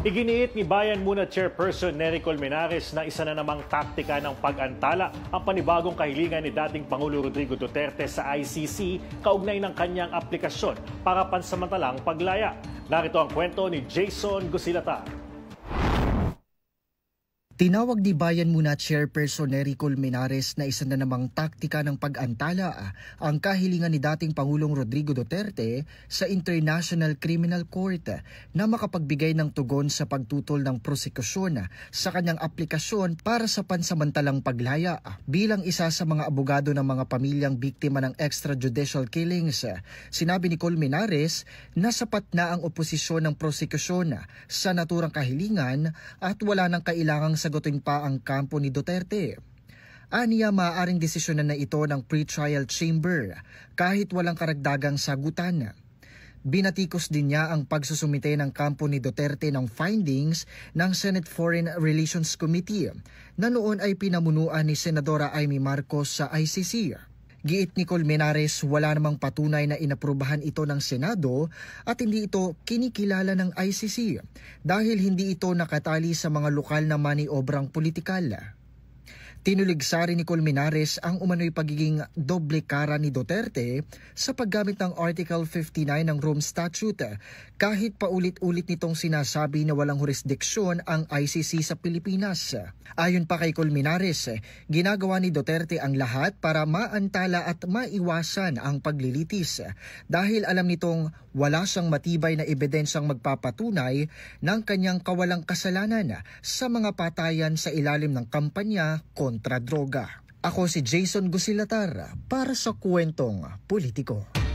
Iginiit ni Bayan Muna Chairperson Nery Colmenares na isa na namang taktika ng pag-antala ang panibagong kahilingan ni dating Pangulo Rodrigo Duterte sa ICC kaugnay ng kanyang aplikasyon para pansamantalang paglaya. Narito ang kwento ni Jason Gusilata. Tinawag ni Bayan Muna Chairperson Nery Colmenares na isa na namang taktika ng pag-antala ang kahilingan ni dating Pangulong Rodrigo Duterte sa International Criminal Court na makapagbigay ng tugon sa pagtutol ng prosekusyon sa kanyang aplikasyon para sa pansamantalang paglaya. Bilang isa sa mga abogado ng mga pamilyang biktima ng extrajudicial killings, sinabi ni Colmenares na sapat na ang oposisyon ng prosekusyon sa naturang kahilingan at wala nang kailangang sagutin pa ang kampo ni Duterte. Aniya, maaaring desisyonan na ito ng pre-trial chamber kahit walang karagdagang sagutan. Binatikos din niya ang pagsusumite ng kampo ni Duterte ng findings ng Senate Foreign Relations Committee na noon ay pinamunuan ni Senadora Amy Marcos sa ICC. Giit ni Colmenares, wala namang patunay na inaprubahan ito ng Senado at hindi ito kinikilala ng ICC dahil hindi ito nakatali sa mga lokal na maniobrang politikal. Tinuligsari ni Colmenares ang umano'y pagiging doble kara ni Duterte sa paggamit ng Article 59 ng Rome Statute kahit paulit-ulit nitong sinasabi na walang jurisdiksyon ang ICC sa Pilipinas. Ayon pa kay Colmenares, ginagawa ni Duterte ang lahat para maantala at maiwasan ang paglilitis dahil alam nitong wala siyang matibay na ebidensyang magpapatunay ng kanyang kawalang kasalanan sa mga patayan sa ilalim ng kampanya kontra droga. Ako si Jason Gusilatar para sa Kwentong Politiko.